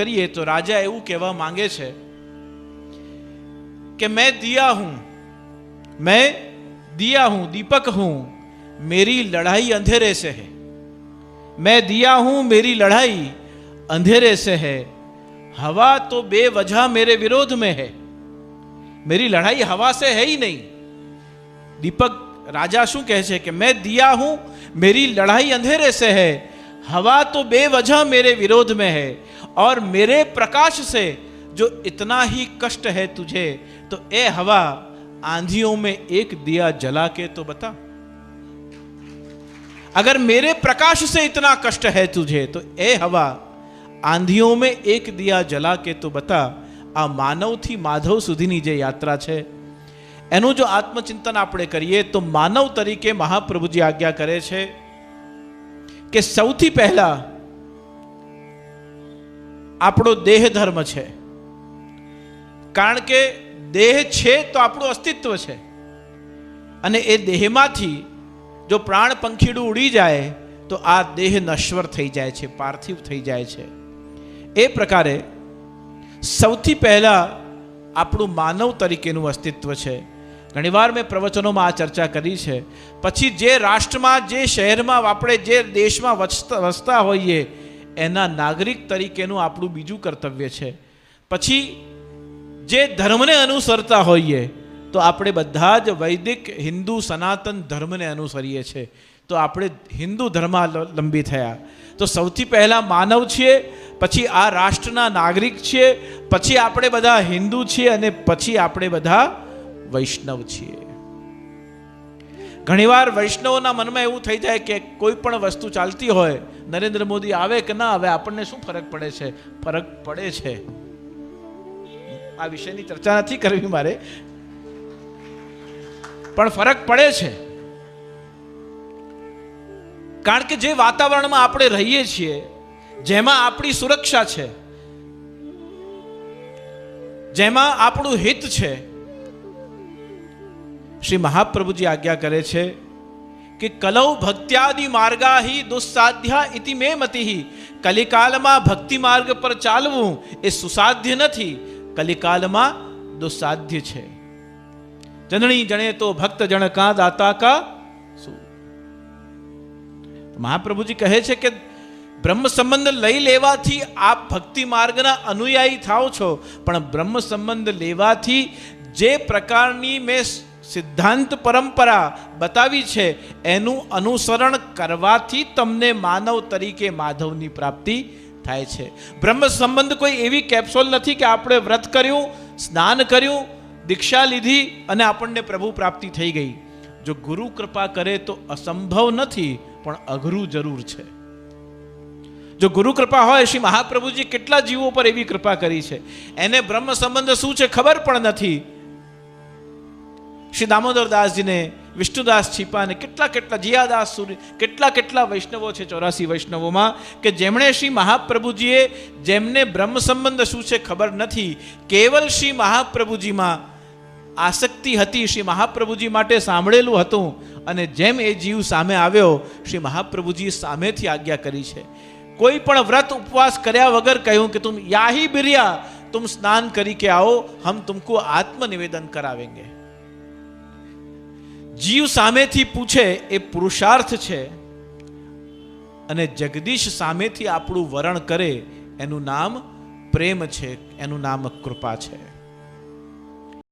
કરીએ તો રાજા એવું કહેવા માંગે છે कि मैं दिया हूं, दीपक हूं, मेरी लड़ाई अंधेरे से है। मैं दिया हूं, मेरी लड़ाई अंधेरे से है। हवा तो बेवजह मेरे विरोध में है। मेरी लड़ाई हवा से है ही नहीं। दीपक राजा शू कहे छे कि मैं दिया हूं, मेरी लड़ाई अंधेरे से है। हवा तो बेवजह मेरे विरोध में है, और मेरे प्रकाश से जो इतना ही कष्ट है तुझे, तो ए हवा आंधियों में एक दिया जला के तो बता। अगर मेरे प्रकाश से इतना कष्ट है तुझे, तो ए हवा आंधियों में एक दिया जला के तो बता। आ मानव थी माधव सुधीनी जे यात्रा छे एनु जो आत्मचिंतन आपणे करीए तो मानव तरीके महाप्रभुजी आज्ञा करे छे कि सौथी पहला आपणो देह धर्म छे, कारण के देह छे तो આપણું અસ્તિત્વ છે, અને એ દેહમાંથી જો પ્રાણ પંખીડું ઉડી જાય તો આ દેહ નશ્વર થઈ જાય છે, પાર્થિવ થઈ જાય છે. એ પ્રકારે સૌથી પહેલા આપણું માનવ તરીકેનું અસ્તિત્વ છે. ઘણીવાર મેં પ્રવચનોમાં આ ચર્ચા કરી છે. પછી જે રાષ્ટ્રમાં, જે શહેરમાં આપણે જે દેશમાં વસતા હોઈએ એના નાગરિક તરીકેનું આપણું બીજું કર્તવ્ય છે. પછી જે ધર્મને અનુસરતા હોઈએ તો આપણે બધા જ વૈદિક હિન્દુ સનાતન ધર્મને અનુસરીએ છીએ, તો આપણે હિન્દુ ધર્માવલંબી થયા. તો સૌથી પહેલા માનવ છીએ, પછી આ રાષ્ટ્રના નાગરિક છીએ, પછી આપણે બધા હિન્દુ છીએ, અને પછી આપણે બધા વૈષ્ણવ છીએ. ઘણીવાર વૈષ્ણવોના મનમાં એવું થઈ જાય કે કોઈ પણ વસ્તુ ચાલતી હોય, નરેન્દ્ર મોદી આવે કે ના આવે, આપણને શું ફરક પડે છે? ફરક પડે છે. આ વિષયની ચર્ચા નથી કરવી મારે, પણ ફરક પડે છે. કારણ કે જે વાતાવરણમાં આપણે રહીએ છીએ, જેમાં આપણી સુરક્ષા છે, જેમાં આપણું હિત છે, શ્રી મહાપ્રભુજી આજ્ઞા કરે છે કે કલૌ ભક્ત્યાદિ માર્ગા હિ દુસ્સાધ્યા ઇતિ મે મતિઃ. કલિકાલમાં ભક્તિ માર્ગ પર ચાલવું એ સુસાધ્ય નથી, કલિકાલમાં દુસ્સાધ્ય છે. જનણી જણે તો ભક્ત જણ કા દાતા કા સુ. મહાપ્રભુજી કહે છે કે બ્રહ્મ સંબંધ લઈ લેવાથી આપ ભક્તિ માર્ગના અનુયાયી થાઓ છો, પણ બ્રહ્મ સંબંધ લેવાથી જે પ્રકારની મેં સિદ્ધાંત પરંપરા બતાવી છે એનું અનુસરણ કરવાથી તમને માનવ તરીકે માધવની પ્રાપ્તિ થાય છે. બ્રહ્મ સંબંધ કોઈ એવી કેપ્સ્યુલ નથી કે આપણે વ્રત કર્યું, સ્નાન કર્યું, દીક્ષા લીધી અને આપણને પ્રભુ પ્રાપ્તિ થઈ ગઈ. જો ગુરુ કૃપા કરે તો અસંભવ નથી, પણ અઘરું જરૂર છે. જો ગુરુ કૃપા હોય, શ્રી મહાપ્રભુજી કેટલા જીવો પર એવી કૃપા કરી છે, એને બ્રહ્મ સંબંધ શું છે ખબર પણ નથી. શ્રી દામોદરદાસજીને, વિષ્ણુદાસ છીપાને, કેટલા જીયાદાસ સુરી, કેટલા વૈષ્ણવો છે 84 વૈષ્ણવોમાં કે જેમણે શ્રી મહાપ્રભુજીએ, જેમને બ્રહ્મ સંબંધ શું છે ખબર નથી, કેવલ શ્રી મહાપ્રભુજીમાં આસક્તિ હતી, શ્રી મહાપ્રભુજી માટે સાંભળેલું હતું, અને જેમ એ જીવ સામે આવ્યો, શ્રી મહાપ્રભુજીએ સામેથી આજ્ઞા કરી છે. કોઈ પણ વ્રત ઉપવાસ કર્યા વગર કહ્યું કે તુમ યાહી બિરિયા, તુમ સ્નાન કરી કે आओ, हम तुमको आत्मनिवेदन करावेंगे. જીવ સામેથી પૂછે એ પુરુષાર્થ છે, અને જગદીશ સામેથી આપણું વરણ કરે એનું નામ પ્રેમ છે, એનું નામ કૃપા છે.